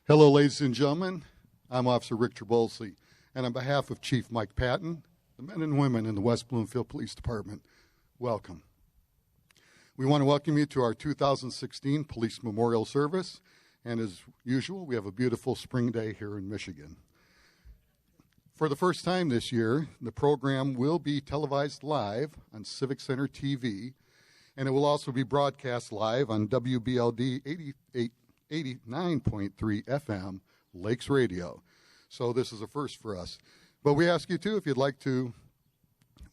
Hello, ladies and gentlemen. I'm Officer Rick Trabolsi, and on behalf of Chief Mike Patton, the men and women in the West Bloomfield Police Department, welcome. We want to welcome you to our 2016 Police Memorial Service, and as usual, we have a beautiful spring day here in Michigan. For the first time this year, the program will be televised live on Civic Center TV, and it will also be broadcast live on WBLD 89.3 FM Lakes Radio. So this is a first for us. But we ask you, too, if you'd like to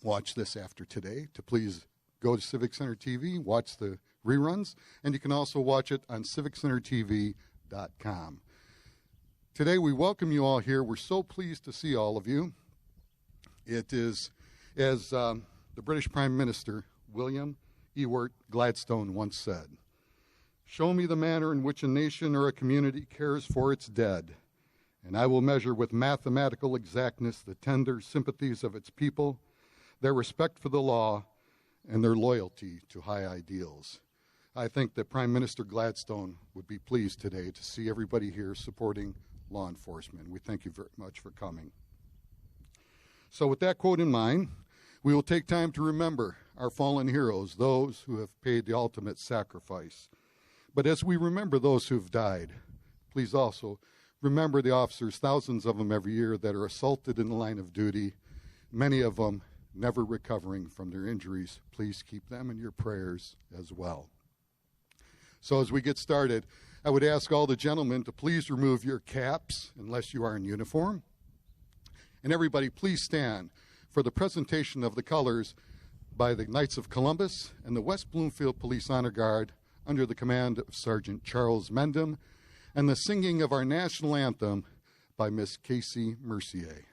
watch this after today, to please go to Civic Center TV, watch the reruns, and you can also watch it on civiccentertv.com. Today we welcome you all here. We're so pleased to see all of you. It is, as the British Prime Minister, William Ewart Gladstone, once said, "Show me the manner in which a nation or a community cares for its dead, and I will measure with mathematical exactness the tender sympathies of its people, their respect for the law, and their loyalty to high ideals." I think that Prime Minister Gladstone would be pleased today to see everybody here supporting law enforcement. We thank you very much for coming. So with that quote in mind, we will take time to remember our fallen heroes, those who have paid the ultimate sacrifice. But as we remember those who've died, please also remember the officers, thousands of them every year, that are assaulted in the line of duty, many of them never recovering from their injuries. Please keep them in your prayers as well. So as we get started, I would ask all the gentlemen to please remove your caps unless you are in uniform. And everybody, please stand for the presentation of the colors by the Knights of Columbus and the West Bloomfield Police Honor Guard, under the command of Sergeant Charles Mendham, and the singing of our national anthem by Miss Casey Mercier.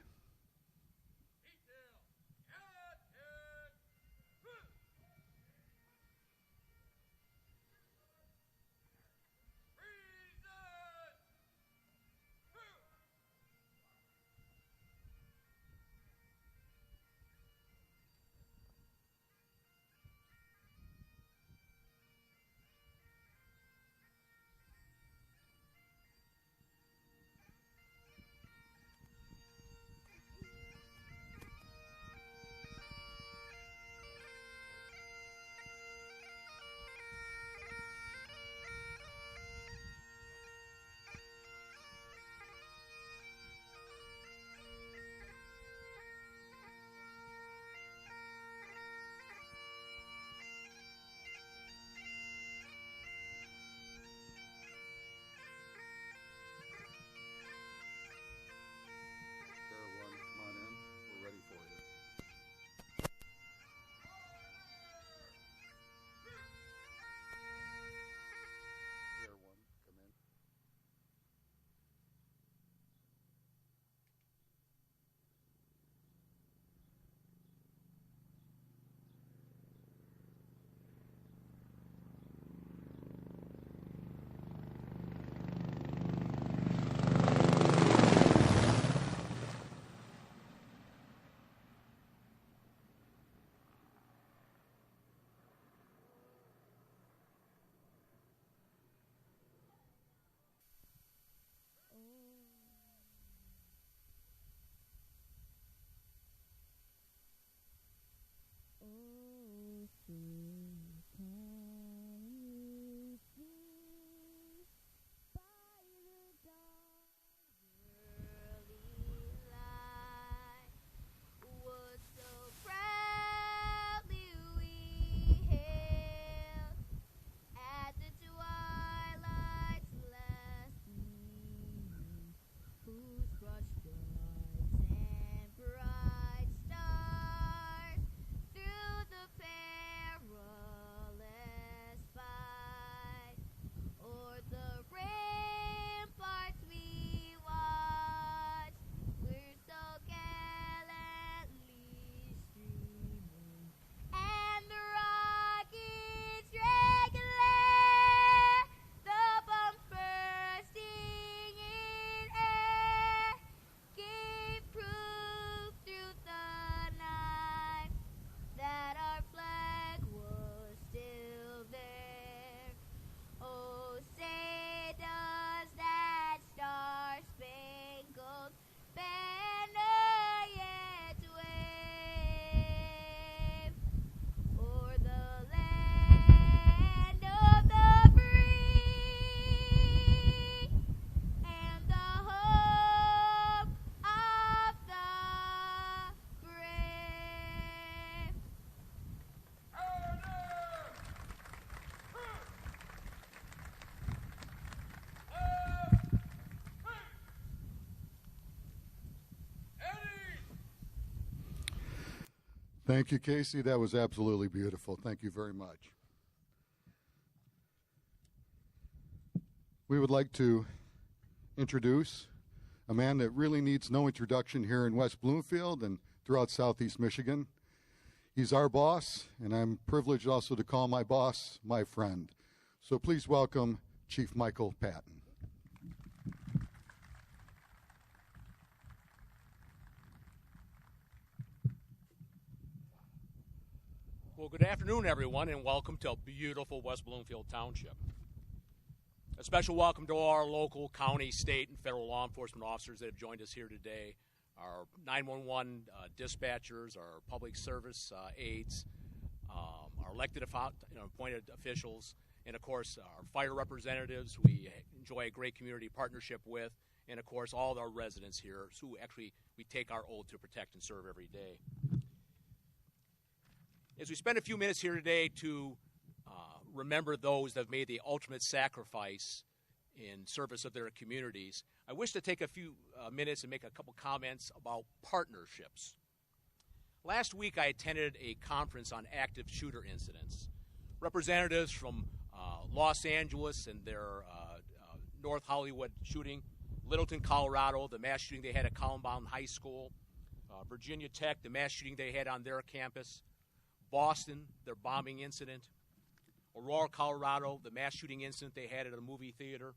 Thank you, Casey. That was absolutely beautiful. Thank you very much. We would like to introduce a man that really needs no introduction here in West Bloomfield and throughout Southeast Michigan. He's our boss, and I'm privileged also to call my boss my friend. So please welcome Chief Michael Patton. Well, good afternoon, everyone, and welcome to beautiful West Bloomfield Township. A special welcome to all our local, county, state, and federal law enforcement officers that have joined us here today, our 911 dispatchers, our public service aides, our elected appointed officials, and, of course, our fire representatives we enjoy a great community partnership with, and, of course, all of our residents here who actually we take our oath to protect and serve every day. As we spend a few minutes here today to remember those that have made the ultimate sacrifice in service of their communities, I wish to take a few minutes and make a couple comments about partnerships. Last week I attended a conference on active shooter incidents. Representatives from Los Angeles and their North Hollywood shooting, Littleton, Colorado, the mass shooting they had at Columbine High School, Virginia Tech, the mass shooting they had on their campus, Boston, their bombing incident, Aurora, Colorado, the mass shooting incident they had at a movie theater,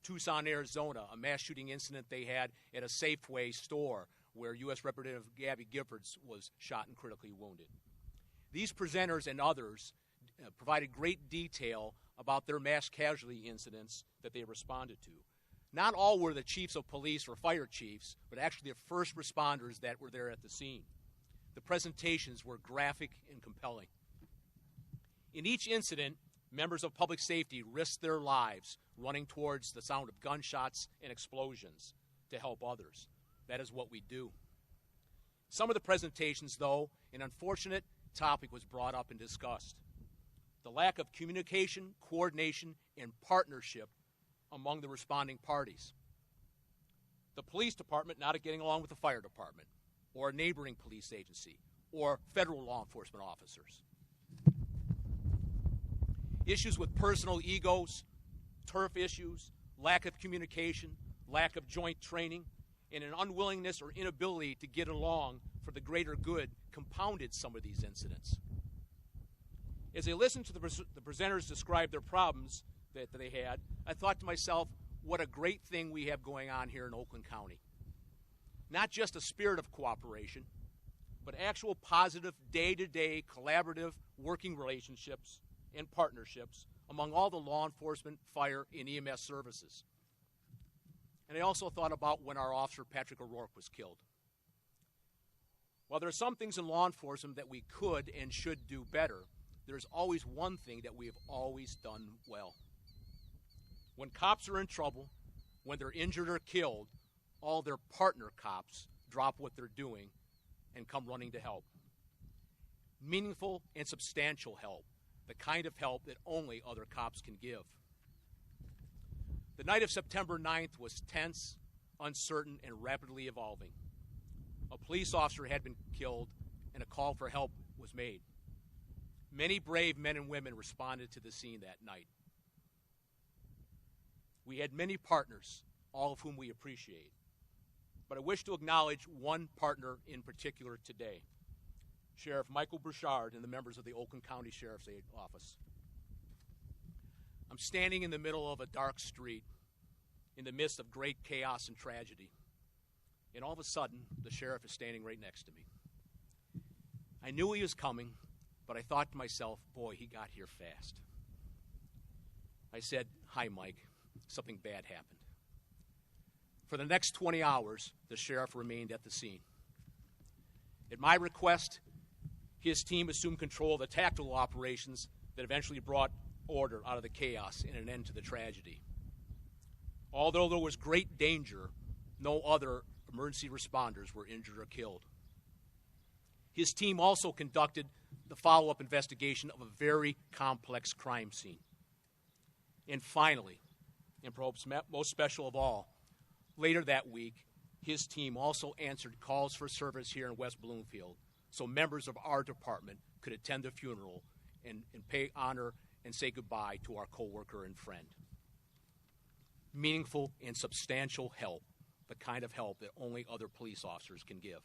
Tucson, Arizona, a mass shooting incident they had at a Safeway store where U.S. Representative Gabby Giffords was shot and critically wounded. These presenters and others provided great detail about their mass casualty incidents that they responded to. Not all were the chiefs of police or fire chiefs, but actually the first responders that were there at the scene. The presentations were graphic and compelling. In each incident, members of public safety risked their lives running towards the sound of gunshots and explosions to help others. That is what we do. Some of the presentations, though, an unfortunate topic was brought up and discussed. The lack of communication, coordination, and partnership among the responding parties. The police department not getting along with the fire department, or a neighboring police agency, or federal law enforcement officers. Issues with personal egos, turf issues, lack of communication, lack of joint training, and an unwillingness or inability to get along for the greater good compounded some of these incidents. As I listened to the presenters describe their problems that they had, I thought to myself, what a great thing we have going on here in Oakland County. Not just a spirit of cooperation, but actual positive, day-to-day, collaborative working relationships and partnerships among all the law enforcement, fire, and EMS services. And I also thought about when our officer, Patrick O'Rourke, was killed. While there are some things in law enforcement that we could and should do better, there's always one thing that we have always done well. When cops are in trouble, when they're injured or killed, all their partner cops drop what they're doing and come running to help. Meaningful and substantial help, the kind of help that only other cops can give. The night of September 9th was tense, uncertain, and rapidly evolving. A police officer had been killed, and a call for help was made. Many brave men and women responded to the scene that night. We had many partners, all of whom we appreciate. But I wish to acknowledge one partner in particular today, Sheriff Michael Bouchard and the members of the Oakland County Sheriff's Office. I'm standing in the middle of a dark street in the midst of great chaos and tragedy, and all of a sudden, the sheriff is standing right next to me. I knew he was coming, but I thought to myself, boy, he got here fast. I said, "Hi, Mike. Something bad happened." For the next 20 hours, the sheriff remained at the scene. At my request, his team assumed control of the tactical operations that eventually brought order out of the chaos and an end to the tragedy. Although there was great danger, no other emergency responders were injured or killed. His team also conducted the follow-up investigation of a very complex crime scene. And finally, and perhaps most special of all, later that week, his team also answered calls for service here in West Bloomfield so members of our department could attend the funeral and pay honor and say goodbye to our coworker and friend. Meaningful and substantial help, the kind of help that only other police officers can give.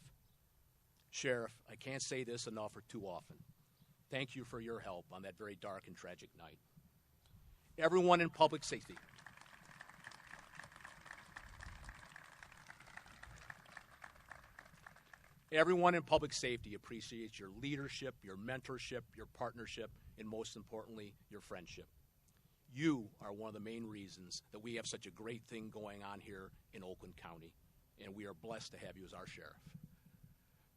Sheriff, I can't say this enough or too often. Thank you for your help on that very dark and tragic night. Everyone in public safety. Everyone in public safety appreciates your leadership, your mentorship, your partnership, and most importantly, your friendship. You are one of the main reasons that we have such a great thing going on here in Oakland County, and we are blessed to have you as our sheriff.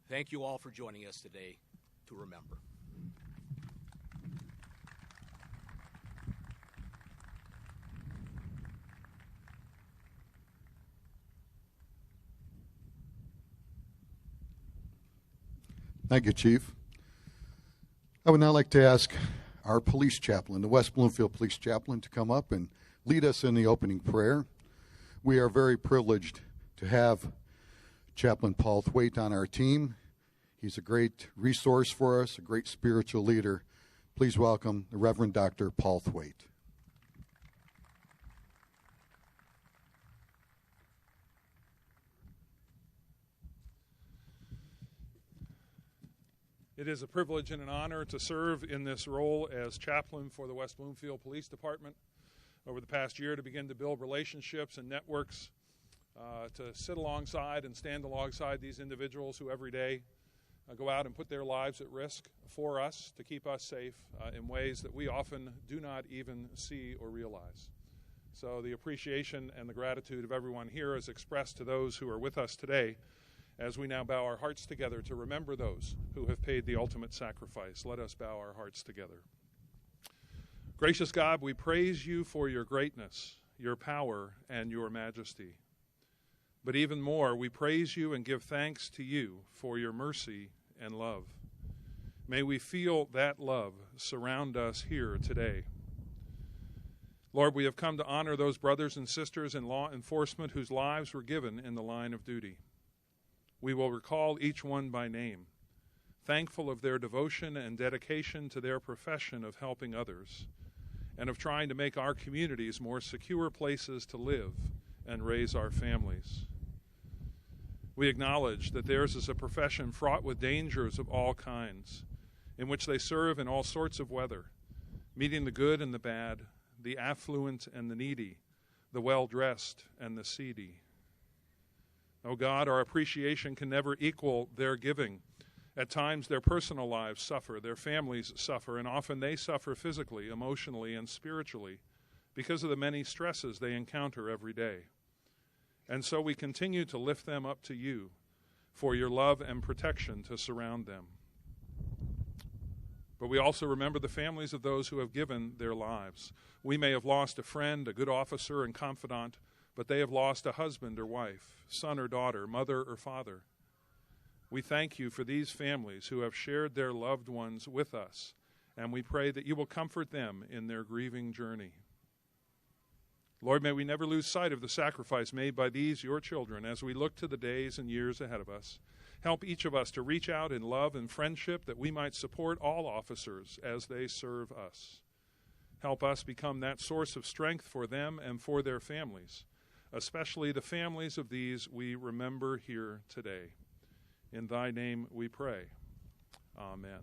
Thank you all for joining us today to remember. Thank you, Chief. I would now like to ask our police chaplain, the West Bloomfield Police Chaplain, to come up and lead us in the opening prayer. We are very privileged to have Chaplain Paul Thwaite on our team. He's a great resource for us, a great spiritual leader. Please welcome the Reverend Dr. Paul Thwaite. It is a privilege and an honor to serve in this role as chaplain for the West Bloomfield Police Department over the past year, to begin to build relationships and networks, to sit alongside and stand alongside these individuals who every day go out and put their lives at risk for us, to keep us safe in ways that we often do not even see or realize. So the appreciation and the gratitude of everyone here is expressed to those who are with us today, as we now bow our hearts together to remember those who have paid the ultimate sacrifice. Let us bow our hearts together. Gracious God, we praise you for your greatness, your power, and your majesty. But even more, we praise you and give thanks to you for your mercy and love. May we feel that love surround us here today. Lord, we have come to honor those brothers and sisters in law enforcement whose lives were given in the line of duty. We will recall each one by name, thankful of their devotion and dedication to their profession of helping others, and of trying to make our communities more secure places to live and raise our families. We acknowledge that theirs is a profession fraught with dangers of all kinds, in which they serve in all sorts of weather, meeting the good and the bad, the affluent and the needy, the well-dressed and the seedy. Oh God, our appreciation can never equal their giving. At times their personal lives suffer, their families suffer, and often they suffer physically, emotionally, and spiritually because of the many stresses they encounter every day. And so we continue to lift them up to you for your love and protection to surround them. But we also remember the families of those who have given their lives. We may have lost a friend, a good officer and confidant, but they have lost a husband or wife, son or daughter, mother or father. We thank you for these families who have shared their loved ones with us, and we pray that you will comfort them in their grieving journey. Lord, may we never lose sight of the sacrifice made by these, your children, as we look to the days and years ahead of us. Help each of us to reach out in love and friendship that we might support all officers as they serve us. Help us become that source of strength for them and for their families, especially the families of these we remember here today. In thy name we pray. Amen.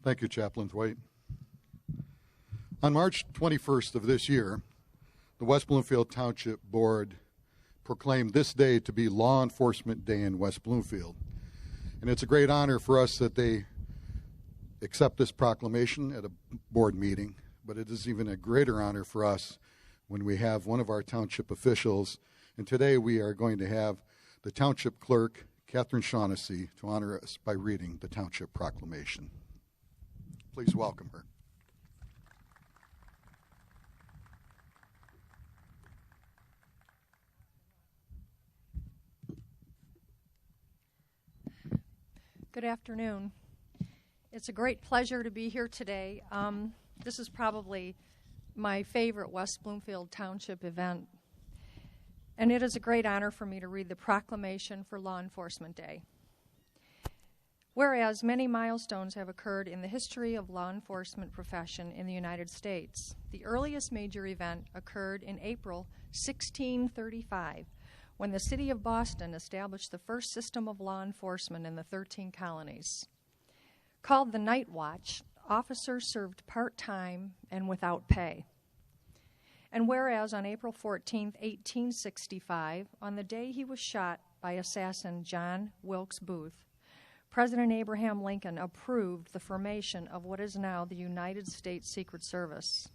Thank you, Chaplain Thwaite. On March 21st of this year, the West Bloomfield Township Board proclaimed this day to be Law Enforcement Day in West Bloomfield. And it's a great honor for us that they accept this proclamation at a board meeting, but it is even a greater honor for us when we have one of our township officials, and today we are going to have the township clerk, Catherine Shaughnessy, to honor us by reading the township proclamation. Please welcome her. Good afternoon. It's a great pleasure to be here today. This is probably my favorite West Bloomfield Township event, and it is a great honor for me to read the proclamation for Law Enforcement Day. Whereas many milestones have occurred in the history of law enforcement profession in the United States, the earliest major event occurred in April 1635, when the city of Boston established the first system of law enforcement in the 13 colonies. Called the Night Watch, officers served part-time and without pay. And whereas on April 14, 1865, on the day he was shot by assassin John Wilkes Booth, President Abraham Lincoln approved the formation of what is now the United States Secret Service.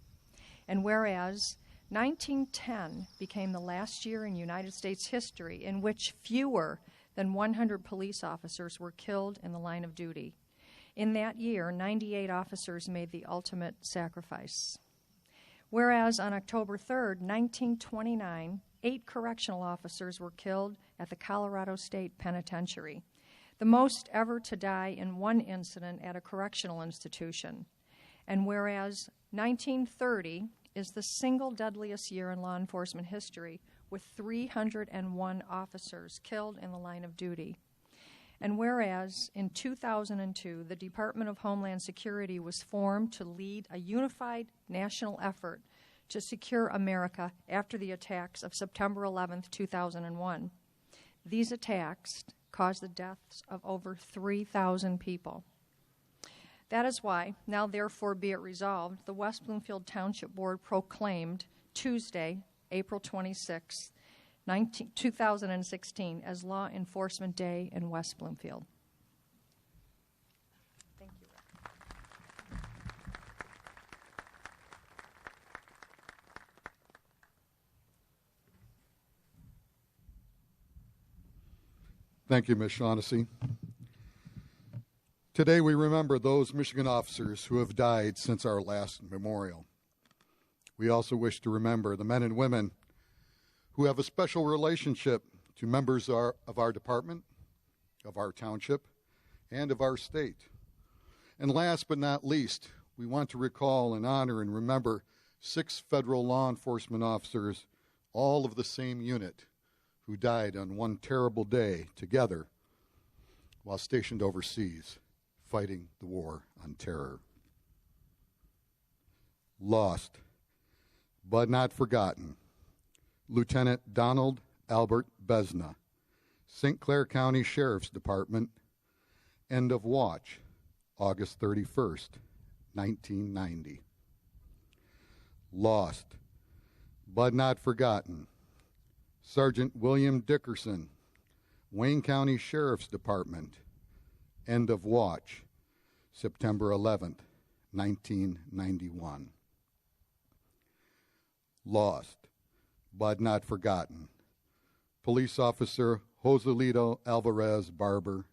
And whereas 1910 became the last year in United States history in which fewer than 100 police officers were killed in the line of duty. In that year, 98 officers made the ultimate sacrifice. Whereas on October 3rd, 1929, 8 correctional officers were killed at the Colorado State Penitentiary, the most ever to die in one incident at a correctional institution. And whereas 1930 is the single deadliest year in law enforcement history, with 301 officers killed in the line of duty. And whereas in 2002, the Department of Homeland Security was formed to lead a unified national effort to secure America after the attacks of September 11, 2001. These attacks caused the deaths of over 3,000 people. That is why, now therefore be it resolved, the West Bloomfield Township Board proclaimed Tuesday, April 26, 2016 as Law Enforcement Day in West Bloomfield. Thank you, Rick. Thank you, Ms. Shaughnessy. Today we remember those Michigan officers who have died since our last memorial. We also wish to remember the men and women who have a special relationship to members of our department, of our township, and of our state. And last but not least, we want to recall and honor and remember 6 federal law enforcement officers, all of the same unit, who died on one terrible day together while stationed overseas, fighting the war on terror. Lost, but not forgotten. Lieutenant Donald Albert Besna, St. Clair County Sheriff's Department, end of watch, August 31st, 1990. Lost, but not forgotten. Sergeant William Dickerson, Wayne County Sheriff's Department, end of watch, September 11th, 1991. Lost, but not forgotten. Police Officer Joselito Alvarez Barber,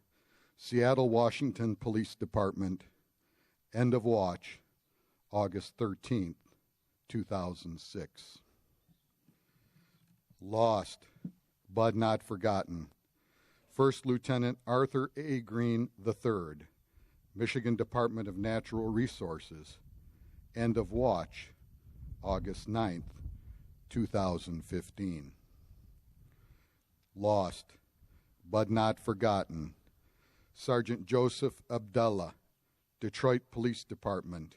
Seattle, Washington Police Department, end of watch, August 13th, 2006. Lost, but not forgotten. First Lieutenant Arthur A. Green III, Michigan Department of Natural Resources, end of watch, August 9th, 2015. Lost, but not forgotten. Sergeant Joseph Abdullah, Detroit Police Department,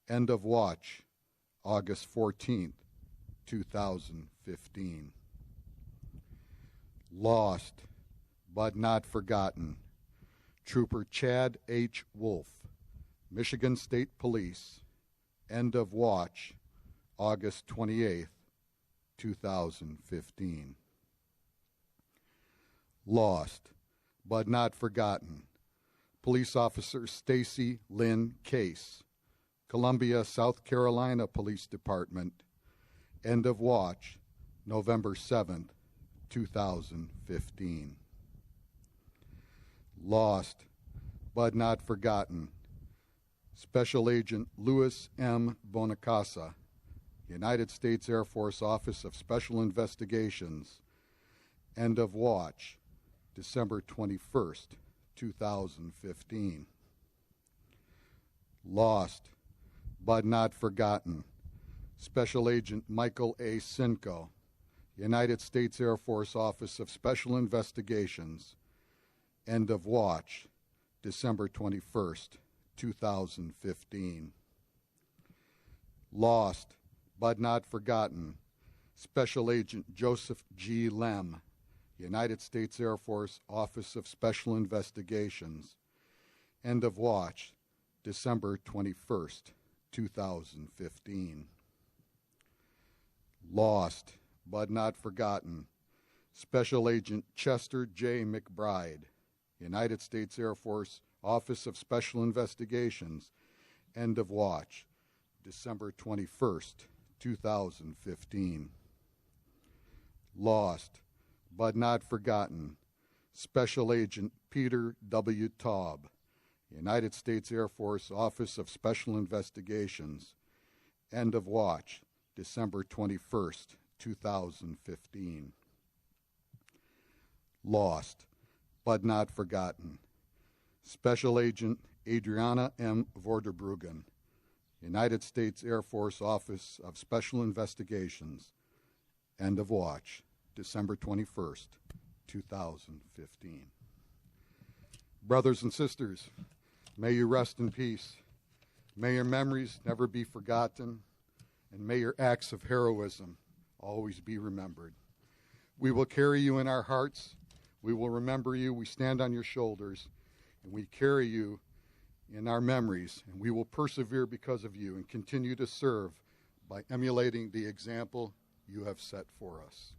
end of watch, August 14th, 2015. Lost, but not forgotten. Trooper Chad H. Wolf, Michigan State Police, end of watch, August 28th, 2015. Lost, but not forgotten. Police Officer Stacy Lynn Case, Columbia, South Carolina Police Department, end of watch, November 7th, 2015. Lost, but not forgotten. Special Agent Louis M. Bonacasa, United States Air Force Office of Special Investigations, end of watch, December 21st, 2015. Lost, but not forgotten. Special Agent Michael A. Sinko, United States Air Force Office of Special Investigations. End of watch, December 21st, 2015. Lost, but not forgotten. Special Agent Joseph G. Lem, United States Air Force Office of Special Investigations. End of watch, December 21st, 2015. Lost, but not forgotten. Special Agent Chester J. McBride, United States Air Force Office of Special Investigations. End of watch, December 21st, 2015. Lost, but not forgotten. Special Agent Peter W. Taub, United States Air Force Office of Special Investigations. End of watch, December 21st, 2015. Lost, but not forgotten. Special Agent Adriana M. Vorderbruggen, United States Air Force Office of Special Investigations. End of watch, December 21st, 2015. Brothers and sisters, may you rest in peace. May your memories never be forgotten, and may your acts of heroism always be remembered. We will carry you in our hearts. We will remember you. We stand on your shoulders, and we carry you in our memories, and we will persevere because of you and continue to serve by emulating the example you have set for us.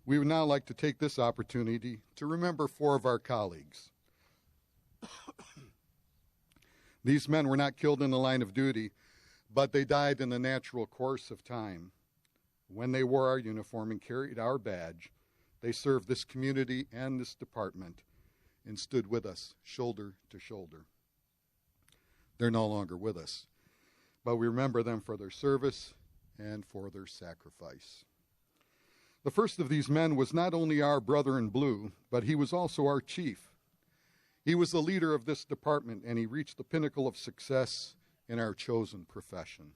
We would now like to take this opportunity to remember 4 of our colleagues. These men were not killed in the line of duty, but they died in the natural course of time. When they wore our uniform and carried our badge, they served this community and this department and stood with us shoulder to shoulder. They're no longer with us, but we remember them for their service and for their sacrifice. The first of these men was not only our brother in blue, but he was also our chief. He was the leader of this department, and he reached the pinnacle of success in our chosen profession.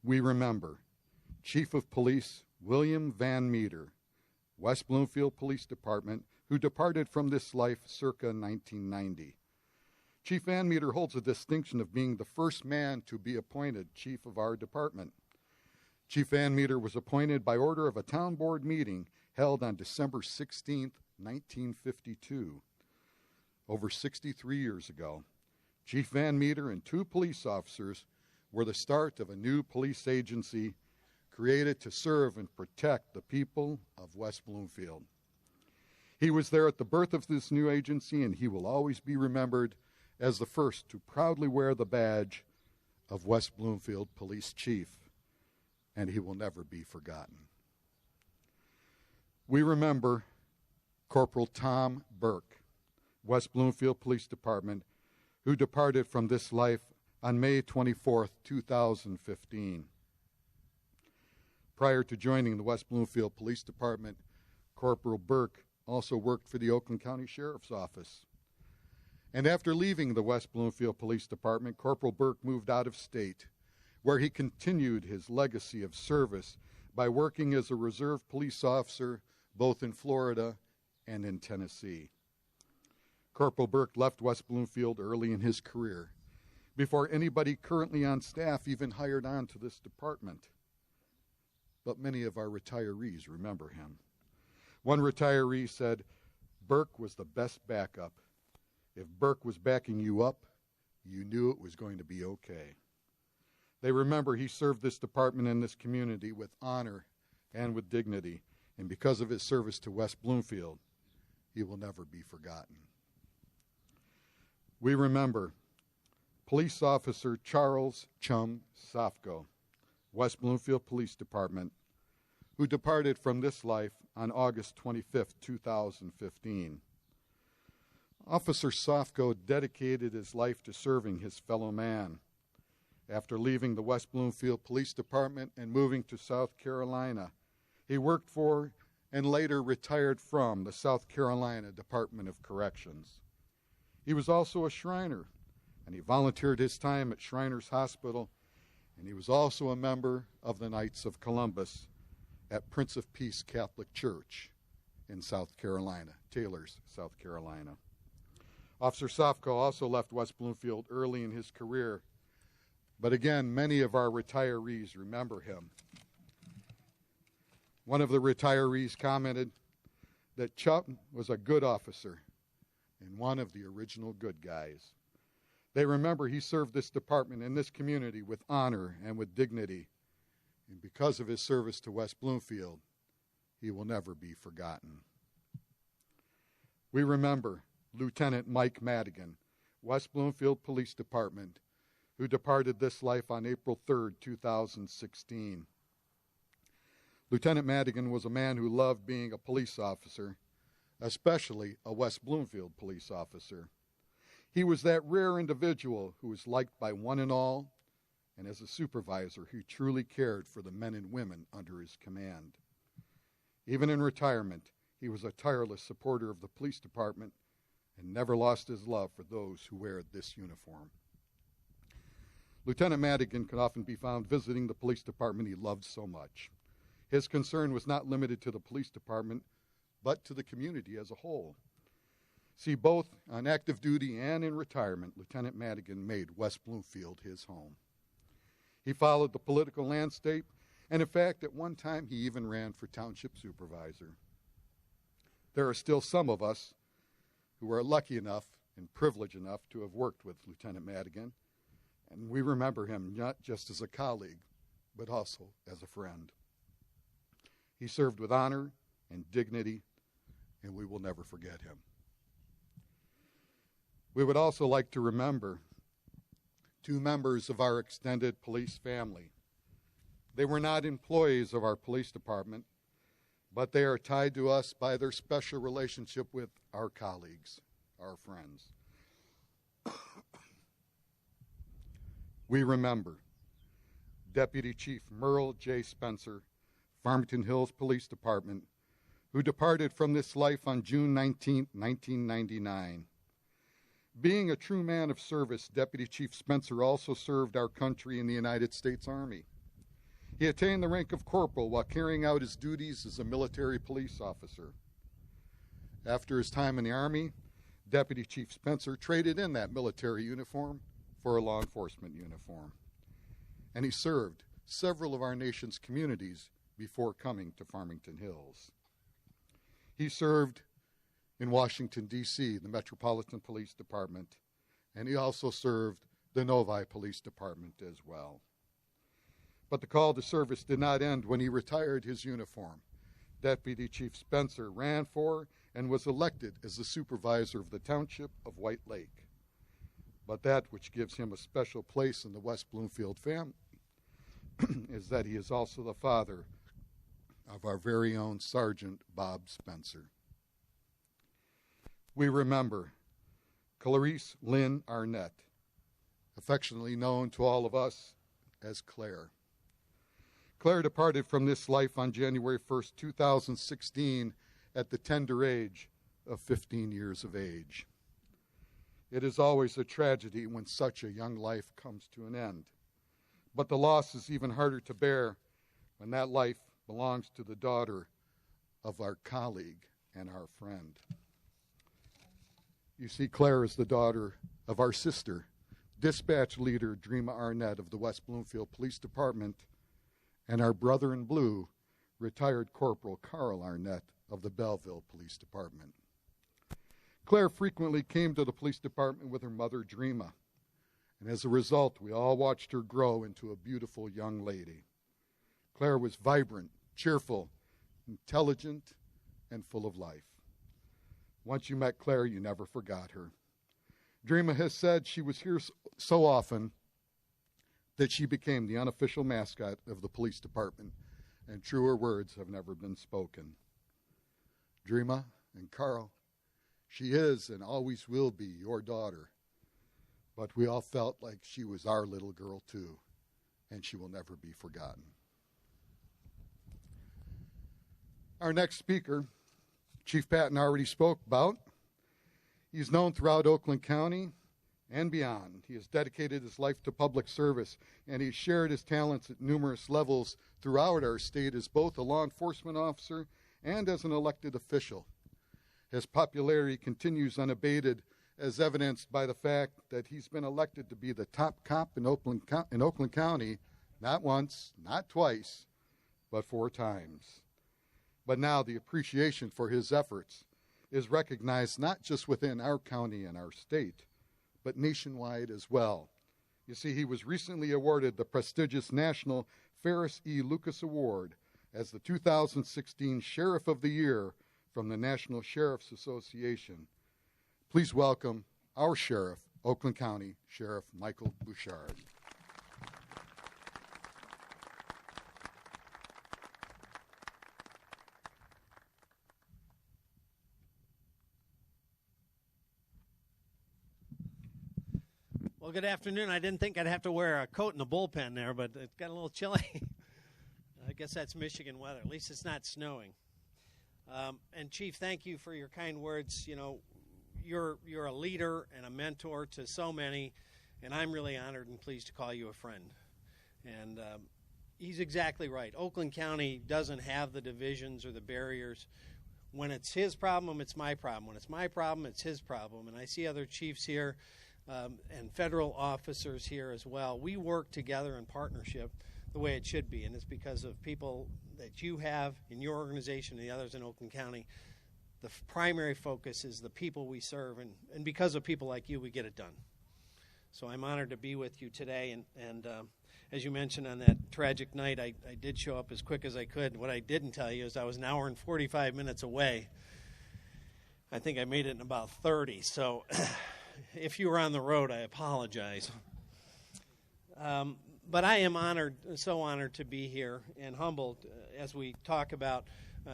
We remember Chief of Police William Van Meter, West Bloomfield Police Department, who departed from this life circa 1990. Chief Van Meter holds the distinction of being the first man to be appointed chief of our department. Chief Van Meter was appointed by order of a town board meeting held on December 16, 1952. Over 63 years ago, Chief Van Meter and 2 police officers were the start of a new police agency created to serve and protect the people of West Bloomfield. He was there at the birth of this new agency, and he will always be remembered as the first to proudly wear the badge of West Bloomfield Police Chief, and he will never be forgotten. We remember Corporal Tom Burke, West Bloomfield Police Department, who departed from this life on May 24, 2015. Prior to joining the West Bloomfield Police Department, Corporal Burke also worked for the Oakland County Sheriff's Office. And after leaving the West Bloomfield Police Department, Corporal Burke moved out of state, where he continued his legacy of service by working as a reserve police officer both in Florida and in Tennessee. Corporal Burke left West Bloomfield early in his career, before anybody currently on staff even hired on to this department. But many of our retirees remember him. One retiree said, "Burke was the best backup. If Burke was backing you up, you knew it was going to be okay." They remember he served this department and this community with honor and with dignity, and because of his service to West Bloomfield, he will never be forgotten. We remember Police Officer Charles Chum Sofko, West Bloomfield Police Department, who departed from this life on August 25, 2015. Officer Sofko dedicated his life to serving his fellow man. After leaving the West Bloomfield Police Department and moving to South Carolina, he worked for and later retired from the South Carolina Department of Corrections. He was also a Shriner, and he volunteered his time at Shriners Hospital, and he was also a member of the Knights of Columbus at Prince of Peace Catholic Church in South Carolina, Taylors, South Carolina. Officer Sofko also left West Bloomfield early in his career, but again, many of our retirees remember him. One of the retirees commented that Chuck was a good officer and one of the original good guys. They remember he served this department and this community with honor and with dignity, and because of his service to West Bloomfield, he will never be forgotten. We remember Lieutenant Mike Madigan, West Bloomfield Police Department, who departed this life on April 3rd, 2016. Lieutenant Madigan was a man who loved being a police officer, especially a West Bloomfield police officer. He was that rare individual who was liked by one and all, and as a supervisor, he truly cared for the men and women under his command. Even in retirement, he was a tireless supporter of the police department and never lost his love for those who wear this uniform. Lieutenant Madigan could often be found visiting the police department he loved so much. His concern was not limited to the police department, but to the community as a whole. See, both on active duty and in retirement, Lieutenant Madigan made West Bloomfield his home. He followed the political landscape, and in fact, at one time, he even ran for township supervisor. There are still some of us who are lucky enough and privileged enough to have worked with Lieutenant Madigan, and we remember him not just as a colleague, but also as a friend. He served with honor and dignity, and we will never forget him. We would also like to remember two members of our extended police family. They were not employees of our police department, but they are tied to us by their special relationship with our colleagues, our friends. We remember Deputy Chief Merle J. Spencer, Farmington Hills Police Department, who departed from this life on June 19, 1999. Being a true man of service, Deputy Chief Spencer also served our country in the United States Army. He attained the rank of corporal while carrying out his duties as a military police officer. After his time in the Army, Deputy Chief Spencer traded in that military uniform for a law enforcement uniform. And he served several of our nation's communities before coming to Farmington Hills. He served in Washington, D.C., the Metropolitan Police Department, and he also served the Novi Police Department as well. But the call to service did not end when he retired his uniform. Deputy Chief Spencer ran for and was elected as the supervisor of the Township of White Lake. But that which gives him a special place in the West Bloomfield family is that he is also the father of our very own Sergeant Bob Spencer. We remember Clarice Lynn Arnett, affectionately known to all of us as Claire. Claire departed from this life on January 1st, 2016, at the tender age of 15 years of age. It is always a tragedy when such a young life comes to an end. But the loss is even harder to bear when that life belongs to the daughter of our colleague and our friend. You see, Claire is the daughter of our sister, dispatch leader Dreama Arnett of the West Bloomfield Police Department, and our brother in blue, retired Corporal Carl Arnett of the Belleville Police Department. Claire frequently came to the police department with her mother, Dreama, and as a result, we all watched her grow into a beautiful young lady. Claire was vibrant, cheerful, intelligent, and full of life. Once you met Claire, you never forgot her. Dreama has said she was here so often that she became the unofficial mascot of the police department, and truer words have never been spoken. Dreama and Carl, she is and always will be your daughter, but we all felt like she was our little girl too, and she will never be forgotten. Our next speaker, Chief Patton already spoke about. He's known throughout Oakland County and beyond. He has dedicated his life to public service, and he's shared his talents at numerous levels throughout our state as both a law enforcement officer and as an elected official. His popularity continues unabated, as evidenced by the fact that he's been elected to be the top cop in Oakland County, not once, not twice, but 4 times. But now the appreciation for his efforts is recognized not just within our county and our state, but nationwide as well. You see, he was recently awarded the prestigious National Ferris E. Lucas Award as the 2016 Sheriff of the Year from the National Sheriff's Association. Please welcome our Sheriff, Oakland County Sheriff Michael Bouchard. Well, good afternoon. I didn't think I'd have to wear a coat in the bullpen there, but it got a little chilly. I guess that's Michigan weather. At least it's not snowing. And Chief, thank you for your kind words. You know, you're a leader and a mentor to so many, and I'm really honored and pleased to call you a friend. And he's exactly right. Oakland County doesn't have the divisions or the barriers. When it's his problem, it's my problem. When it's my problem, it's his problem. And I see other chiefs here and federal officers here as well. We work together in partnership the way it should be, and it's because of people that you have in your organization and the others in Oakland County. The primary focus is the people we serve, and because of people like you, we get it done. So I'm honored to be with you today, and as you mentioned on that tragic night, I did show up as quick as I could. What I didn't tell you is I was an hour and 45 minutes away. I think I made it in about 30, so if you were on the road, I apologize. But I am honored, so honored to be here and humbled as we talk about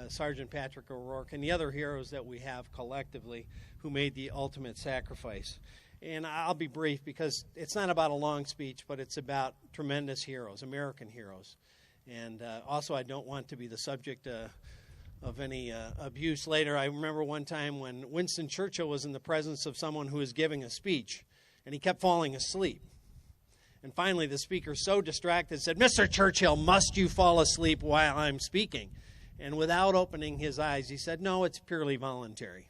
Sergeant Patrick O'Rourke and the other heroes that we have collectively who made the ultimate sacrifice. And I'll be brief because it's not about a long speech, but it's about tremendous heroes, American heroes. And also I don't want to be the subject of any abuse later. I remember one time when Winston Churchill was in the presence of someone who was giving a speech, and he kept falling asleep. And finally, the speaker, so distracted, said, "Mr. Churchill, must you fall asleep while I'm speaking?" And without opening his eyes, he said, "No, it's purely voluntary."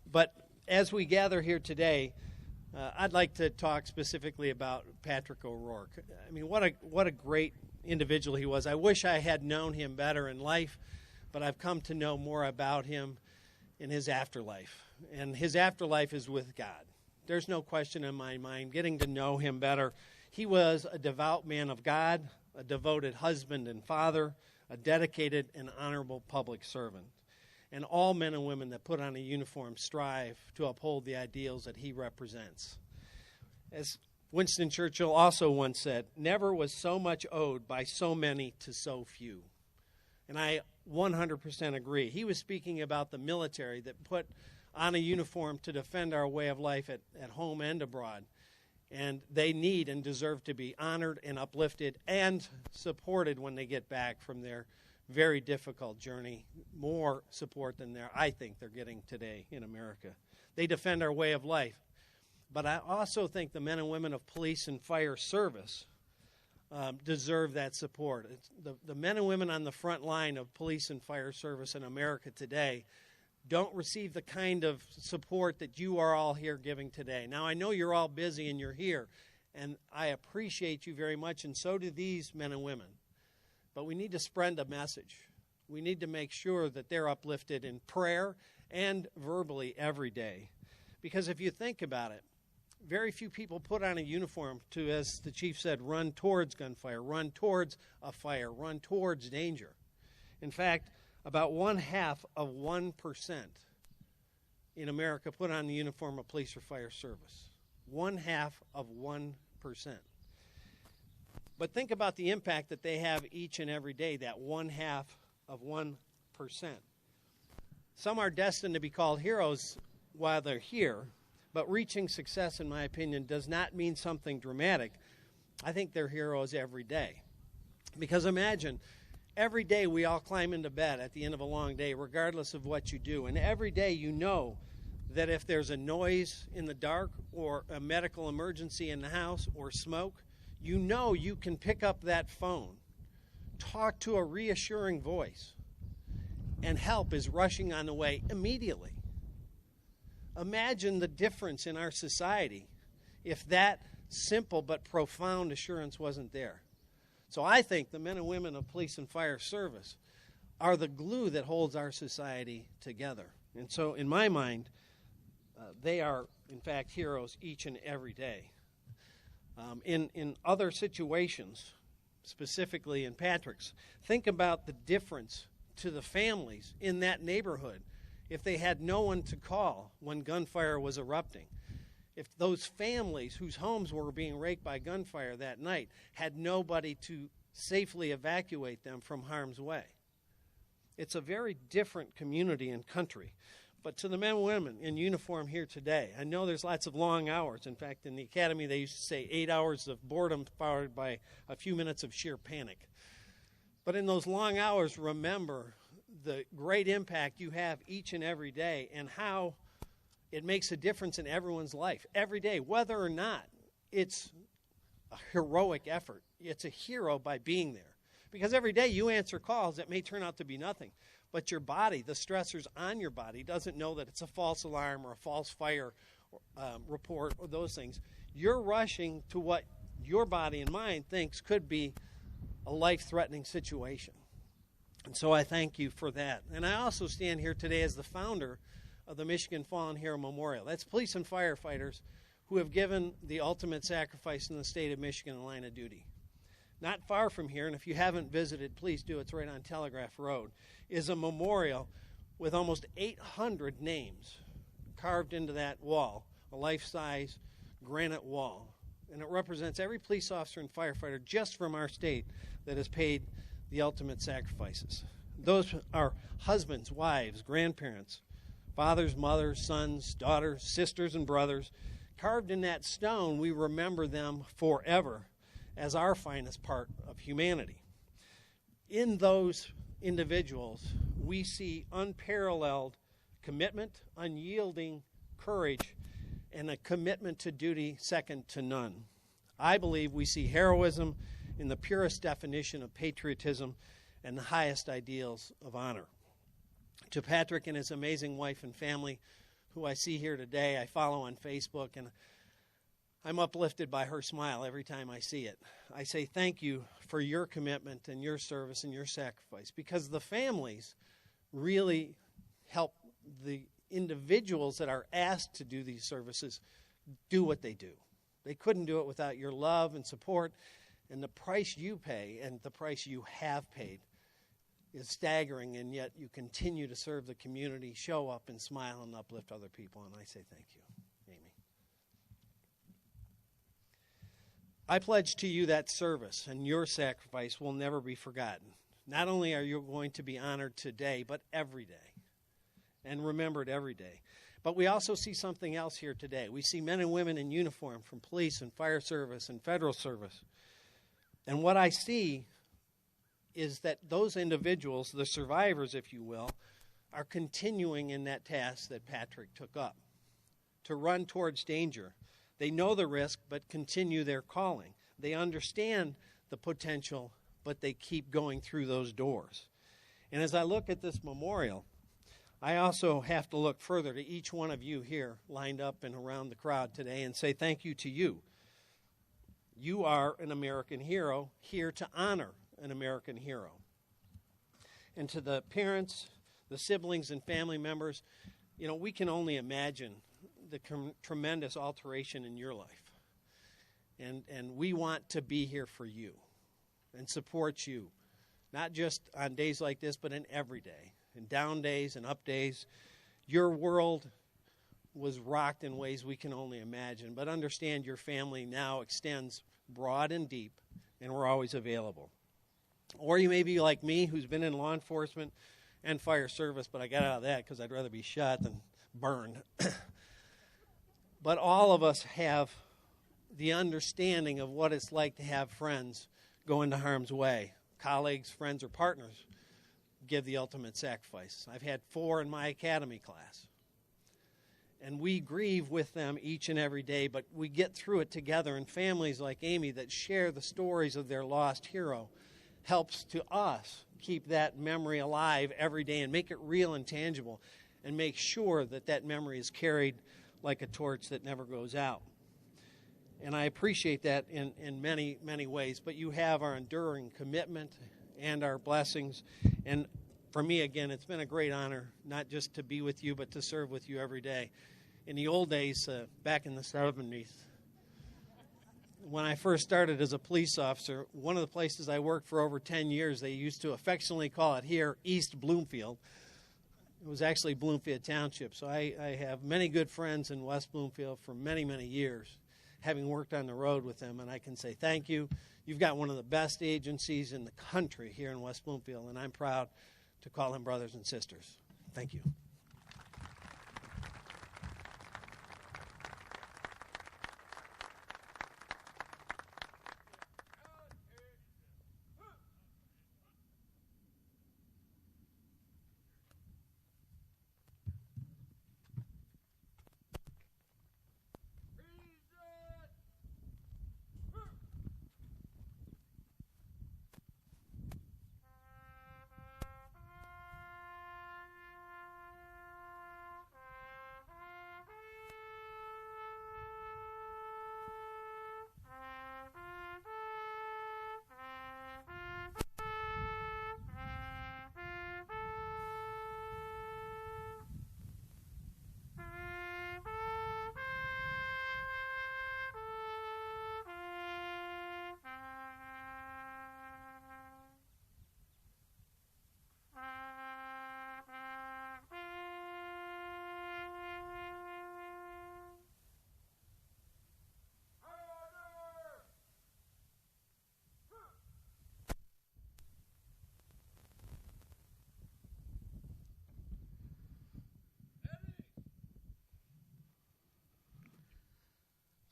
But as we gather here today, I'd like to talk specifically about Patrick O'Rourke. I mean, what a great individual he was. I wish I had known him better in life, but I've come to know more about him in his afterlife. And his afterlife is with God. There's no question in my mind, getting to know him better. He was a devout man of God, a devoted husband and father, a dedicated and honorable public servant. And all men and women that put on a uniform strive to uphold the ideals that he represents. As Winston Churchill also once said, "Never was so much owed by so many to so few." And I 100% agree. He was speaking about the military that put on a uniform to defend our way of life at home and abroad. And they need and deserve to be honored and uplifted and supported when they get back from their very difficult journey. More support than I think they're getting today in America. They defend our way of life. But I also think the men and women of police and fire service deserve that support. The men and women on the front line of police and fire service in America today don't receive the kind of support that you are all here giving today. Now, I know you're all busy and you're here, and I appreciate you very much, and so do these men and women. But we need to spread a message. We need to make sure that they're uplifted in prayer and verbally every day. Because if you think about it, very few people put on a uniform to, as the chief said, run towards gunfire, run towards a fire, run towards danger. In fact, about 0.5% in America put on the uniform of police or fire service. 0.5%. But think about the impact that they have each and every day, that 0.5%. Some are destined to be called heroes while they're here, but reaching success, in my opinion, does not mean something dramatic. I think they're heroes every day. Because imagine Every day we all climb into bed at the end of a long day, regardless of what you do. And every day you know that if there's a noise in the dark or a medical emergency in the house or smoke, you know you can pick up that phone, talk to a reassuring voice, and help is rushing on the way immediately. Imagine the difference in our society if that simple but profound assurance wasn't there. So I think the men and women of police and fire service are the glue that holds our society together. And so in my mind, they are, in fact, heroes each and every day. In other situations, specifically in Patrick's, think about the difference to the families in that neighborhood if they had no one to call when gunfire was erupting. If those families whose homes were being raked by gunfire that night had nobody to safely evacuate them from harm's way. It's a very different community and country. But to the men and women in uniform here today, I know there's lots of long hours. In fact, in the academy they used to say 8 hours of boredom followed by a few minutes of sheer panic. But in those long hours, remember the great impact you have each and every day and how it makes a difference in everyone's life every day, whether or not it's a heroic effort. It's a hero by being there. Because every day you answer calls that may turn out to be nothing, but your body, the stressors on your body, doesn't know that it's a false alarm or a false fire report or those things. You're rushing to what your body and mind thinks could be a life-threatening situation. And so I thank you for that. And I also stand here today as the founder of the Michigan Fallen Hero Memorial. That's police and firefighters who have given the ultimate sacrifice in the state of Michigan in the line of duty. Not far from here, and if you haven't visited, please do. It's right on Telegraph Road, is a memorial with almost 800 names carved into that wall, a life-size granite wall. And it represents every police officer and firefighter just from our state that has paid the ultimate sacrifices. Those are husbands, wives, grandparents, fathers, mothers, sons, daughters, sisters, and brothers. Carved in that stone, we remember them forever as our finest part of humanity. In those individuals, we see unparalleled commitment, unyielding courage, and a commitment to duty second to none. I believe we see heroism in the purest definition of patriotism and the highest ideals of honor. To Patrick and his amazing wife and family, who I see here today, I follow on Facebook, and I'm uplifted by her smile every time I see it. I say thank you for your commitment and your service and your sacrifice, because the families really help the individuals that are asked to do these services do what they do. They couldn't do it without your love and support, and the price you pay and the price you have paid is staggering, and yet you continue to serve the community, show up and smile and uplift other people, and I say thank you, Amy. I pledge to you that service and your sacrifice will never be forgotten. Not only are you going to be honored today, but every day, and remembered every day. But we also see something else here today. We see men and women in uniform from police and fire service and federal service. And what I see is that those individuals, the survivors, if you will, are continuing in that task that Patrick took up, to run towards danger. They know the risk, but continue their calling. They understand the potential, but they keep going through those doors. And as I look at this memorial, I also have to look further to each one of you here lined up and around the crowd today and say thank you to you. You are an American hero here to honor an American hero. And to the parents, the siblings, and family members, you know, we can only imagine the tremendous alteration in your life. And we want to be here for you and support you, not just on days like this, but in every day, in down days and up days. Your world was rocked in ways we can only imagine, but understand your family now extends broad and deep, and we're always available. Or you may be like me, who's been in law enforcement and fire service, but I got out of that because I'd rather be shot than burned. But all of us have the understanding of what it's like to have friends go into harm's way colleagues, friends, or partners give the ultimate sacrifice. I've had 4 in my academy class. And we grieve with them each and every day, but we get through it together. And families like Amy that share the stories of their lost hero helps to us keep that memory alive every day and make it real and tangible and make sure that that memory is carried like a torch that never goes out. And I appreciate that in many, many ways. But you have our enduring commitment and our blessings. And for me, again, it's been a great honor, not just to be with you, but to serve with you every day. In the old days, back in the 70s, when I first started as a police officer, one of the places I worked for over 10 years, they used to affectionately call it here East Bloomfield. It was actually Bloomfield Township. So I have many good friends in West Bloomfield for many, many years, having worked on the road with them, and I can say thank you. You've got one of the best agencies in the country here in West Bloomfield, and I'm proud to call them brothers and sisters. Thank you.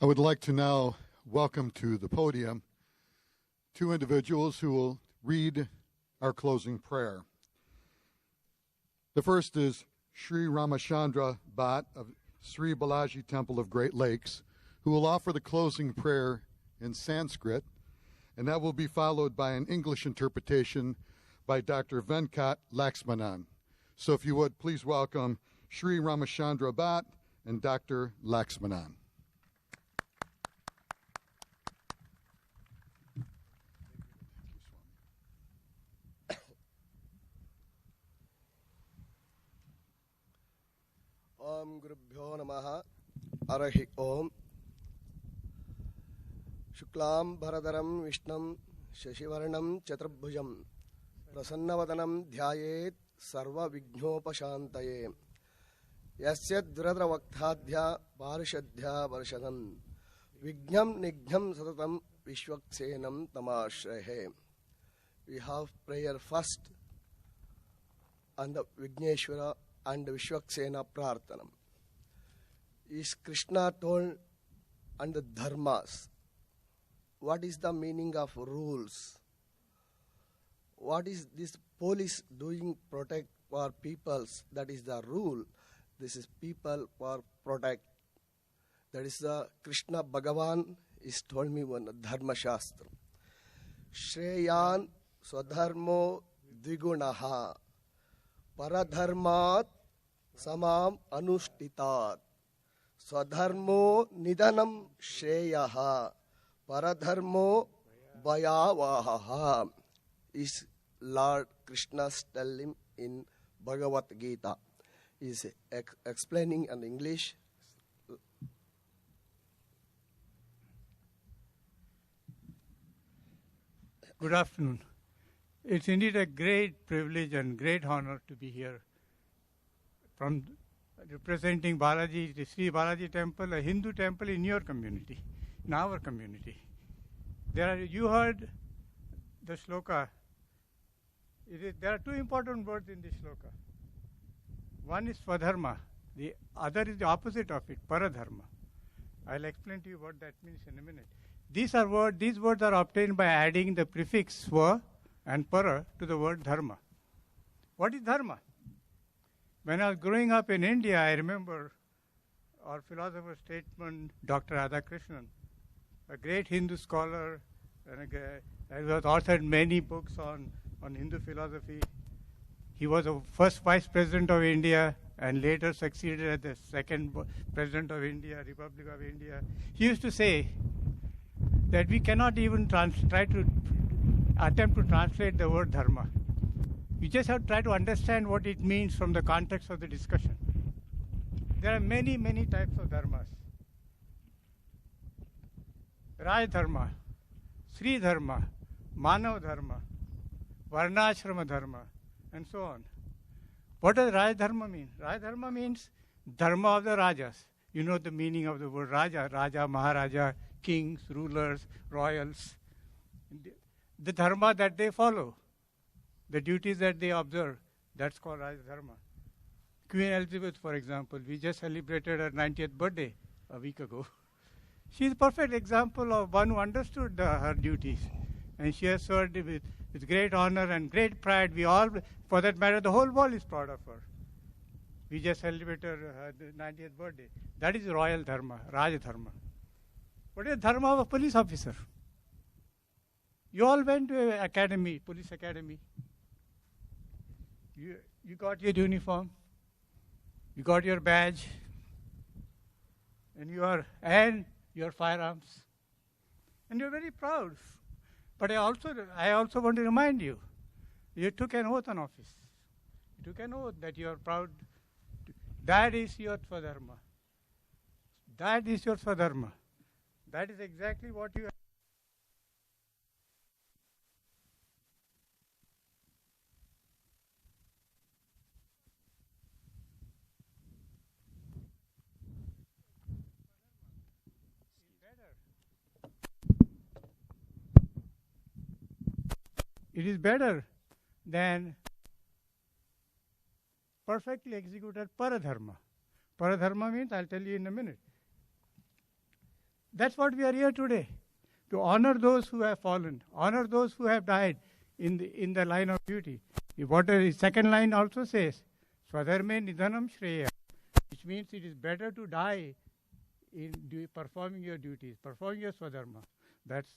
I would like to now welcome to the podium 2 individuals who will read our closing prayer. The first is Sri Ramachandra Bhatt of Sri Balaji Temple of Great Lakes, who will offer the closing prayer in Sanskrit, and that will be followed by an English interpretation by Dr. Venkat Laxmanan. So if you would, please welcome Sri Ramachandra Bhatt and Dr. Laxmanan. Om Gurubhyo Namaha Arahi Om Shuklam Bharadaram Vishnam Shashivarnam Chatrabhujam Prasannavadanam Dhyayet Sarva Vighnopashantaye Yasya Duradra Vaktadhya Parishadhya Varshadam Vighnam Nighnam Satatam Vishwaksenam Tamashrehe. We have prayer first on the Vigneshwara and Vishwaksena Prarthanam. Is Krishna told and the dharmas. What is the meaning of rules? What is this police doing protect for peoples? That is the rule. This is people for protect. That is the Krishna Bhagavan is told me one Dharma Shastra. Shreyan Swadharmo Dvigunaha Paradharmat Samam Anushtitat Swadharmo Nidanam Shreyaha Paradharmo Bhayavaha is Lord Krishna's telling in Bhagavad Gita. Is explaining in English. Good afternoon. It's indeed a great privilege and great honor to be here from representing Balaji, the Sri Balaji Temple, a Hindu temple in your community, in our community. You heard the shloka. There are 2 important words in this shloka. One is Swadharma. The other is the opposite of it, Paradharma. I'll explain to you what that means in a minute. These words are obtained by adding the prefix Swa and para to the word dharma. What is dharma? When I was growing up in India, I remember our philosopher statesman, Dr. Radhakrishnan, a great Hindu scholar, and he has authored many books on Hindu philosophy. He was the first vice president of India and later succeeded as the second president of India, Republic of India. He used to say that we cannot even try to attempt to translate the word dharma. You just have to try to understand what it means from the context of the discussion. There are many, many types of dharmas. Raj dharma, Sri dharma, Manav dharma, Varnashrama dharma, and so on. What does Raj dharma mean? Raj dharma means dharma of the Rajas. You know the meaning of the word Raja. Raja, Maharaja, kings, rulers, royals. The dharma that they follow, the duties that they observe, that's called Raj dharma. Queen Elizabeth, for example, we just celebrated her 90th birthday a week ago. She is a perfect example of one who understood her duties. And she has served with great honor and great pride. We all, for that matter, the whole world is proud of her. We just celebrated her 90th birthday. That is royal dharma, Raj dharma. What is the dharma of a police officer? You all went to an academy, police academy. You got your uniform. You got your badge. And your firearms. And you're very proud. But I also want to remind you, you took an oath on office. You took an oath that you are proud. That is your Swadharma. That is your Swadharma. That is exactly what you have. It is better than perfectly executed paradharma. Paradharma means, I'll tell you in a minute. That's what we are here today, to honor those who have fallen, honor those who have died in the line of duty. What the second line also says, Swadharme nidhanam shreya, which means it is better to die in performing your duties, performing your Swadharma. That's.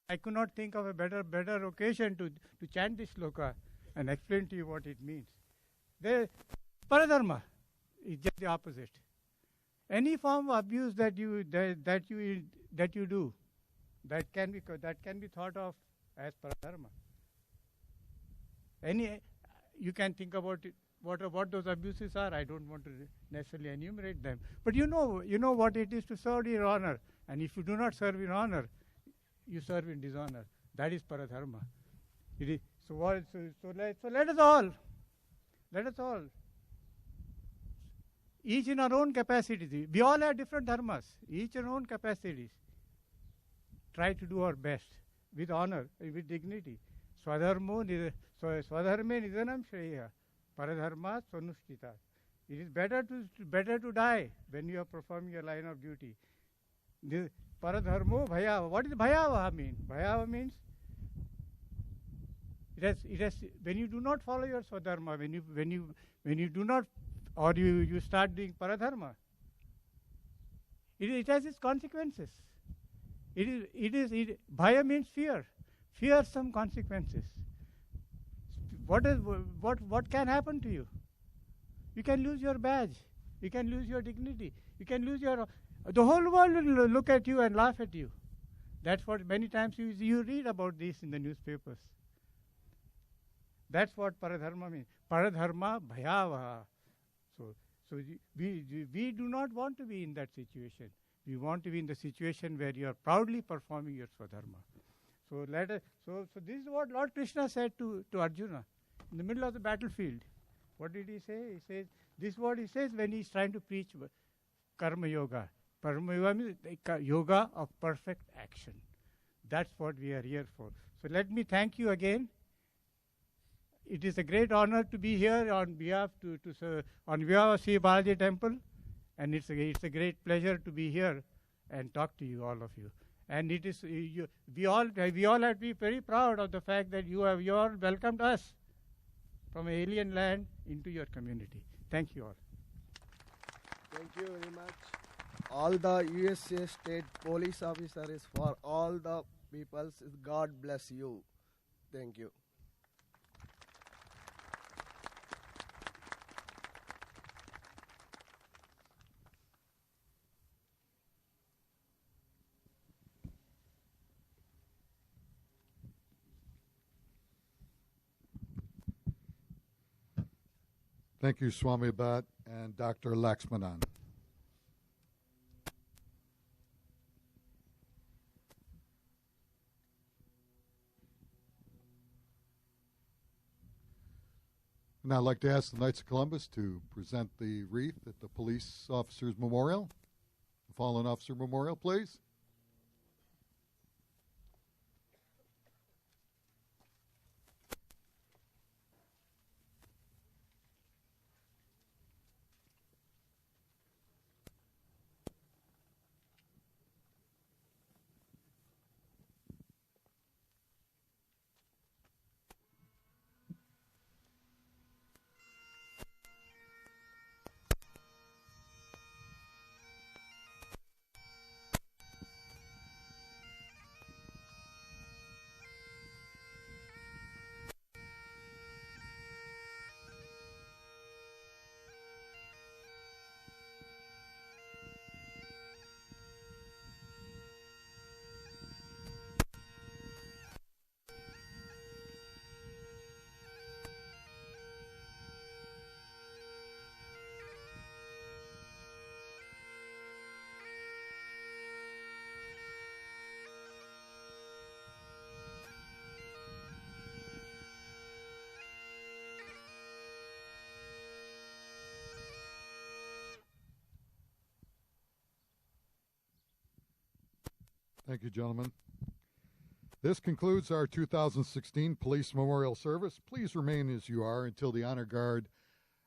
I could not think of a better occasion to chant this sloka and explain to you what it means. Paradharma is just the opposite. Any form of abuse that you do, that can be thought of as paradharma. You can think about it, what those abuses are. I don't want to necessarily enumerate them, but you know what it is to serve in honor, and if you do not serve in honor, you serve in dishonor. That is paradharma. So let us all, each in our own capacity. We all have different dharmas, each in our own capacities. Try to do our best with honor, with dignity. Swadharme nidhanam shreya, paradharma swanushtita. It is better to die when you are performing your line of duty. Paradharmo bhayava. What does bhayava mean? Bhayava means it has when you do not follow your swadharma, when you do not, or you start doing paradharma, it has its consequences. Bhaya means fear. Fear some consequences. What can happen to you? You can lose your badge. You can lose your dignity. You can lose the whole world will look at you and laugh at you. That's what many times you read about this in the newspapers. That's what paradharma means. Paradharma bhayavaha. So we do not want to be in that situation. We want to be in the situation where you are proudly performing your swadharma. So this is what Lord Krishna said to Arjuna in the middle of the battlefield. What did he say? He says, this is what he says when he's trying to preach karma yoga. Karma yoga means yoga of perfect action. That's what we are here for. So let me thank you again. It is a great honor to be here on behalf of Sri Balaji Temple, and it's a great pleasure to be here and talk to you, all of you. And it is we all have to be very proud of the fact that you all welcomed us from alien land into your community. Thank you all. Thank you very much. All the USA state police officers, for all the peoples, God bless you. Thank you. Thank you, Swami Bhatt and Dr. Laxmanan. Now I'd like to ask the Knights of Columbus to present the wreath at the Police Officers Memorial, the Fallen Officer Memorial, please. Thank you, gentlemen. This concludes our 2016 Police Memorial Service. Please remain as you are until the Honor Guard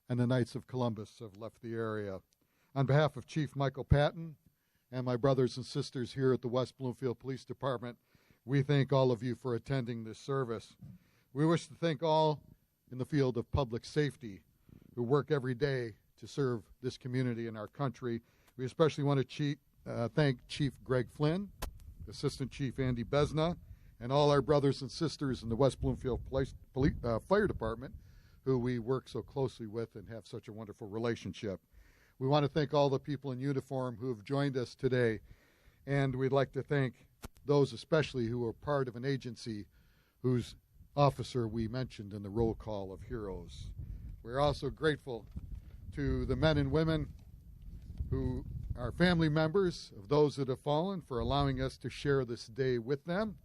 and the Knights of Columbus have left the area. On behalf of Chief Michael Patton and my brothers and sisters here at the West Bloomfield Police Department, we thank all of you for attending this service. We wish to thank all in the field of public safety who work every day to serve this community and our country. We especially want to thank Chief Greg Flynn, Assistant Chief Andy Besna, and all our brothers and sisters in the West Bloomfield Fire Department who we work so closely with and have such a wonderful relationship. We want to thank all the people in uniform who have joined us today, and we'd like to thank those especially who are part of an agency whose officer we mentioned in the roll call of heroes. We're also grateful to the men and women who are family members of those that have fallen for allowing us to share this day with them.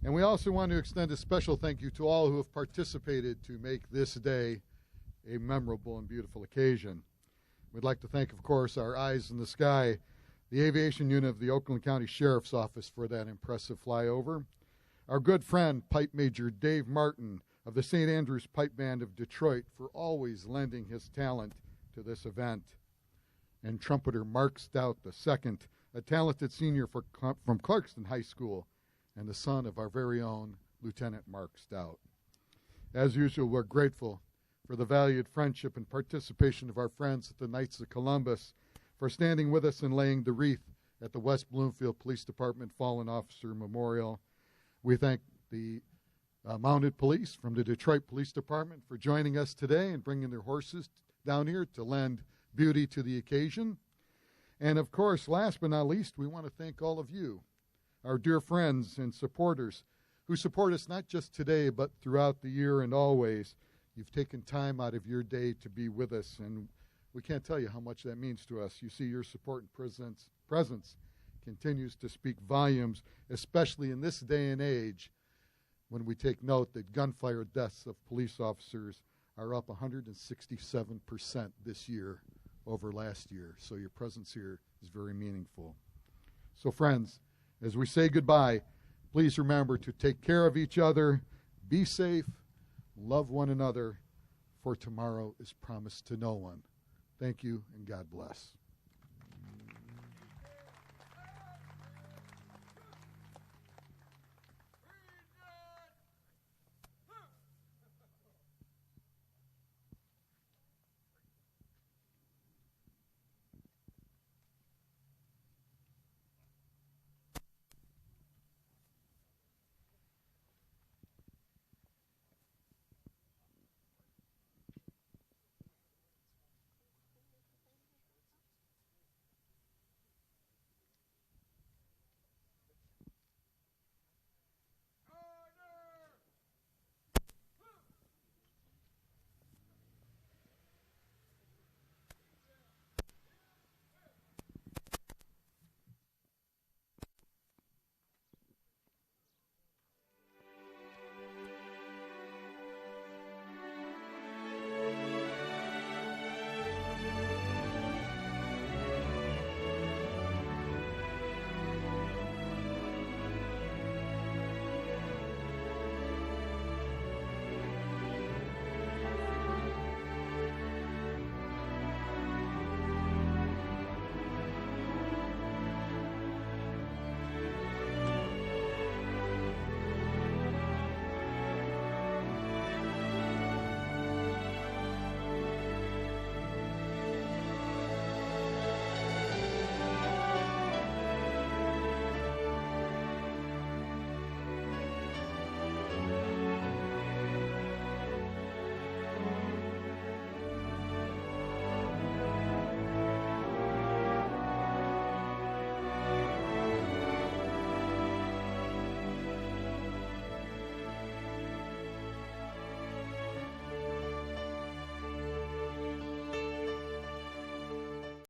And we also want to extend a special thank you to all who have participated to make this day a memorable and beautiful occasion. We'd like to thank, of course, our eyes in the sky, the aviation unit of the Oakland County Sheriff's Office for that impressive flyover, our good friend Pipe Major Dave Martin of the St. Andrews Pipe Band of Detroit for always lending his talent to this event, and trumpeter Mark Stout II, a talented senior from Clarkston High School and the son of our very own Lieutenant Mark Stout. As usual, we're grateful for the valued friendship and participation of our friends at the Knights of Columbus for standing with us and laying the wreath at the West Bloomfield Police Department Fallen Officer Memorial. We thank the Mounted Police from the Detroit Police Department for joining us today and bringing their horses down here to lend beauty to the occasion. And of course, last but not least, we want to thank all of you, our dear friends and supporters who support us not just today but throughout the year and always. You've taken time out of your day to be with us, and we can't tell you how much that means to us. You see, your support and presence continues to speak volumes, especially in this day and age when we take note that gunfire deaths of police officers are up 167% this year over last year. So your presence here is very meaningful. So friends, as we say goodbye, please remember to take care of each other, be safe, love one another, for tomorrow is promised to no one. Thank you, and God bless.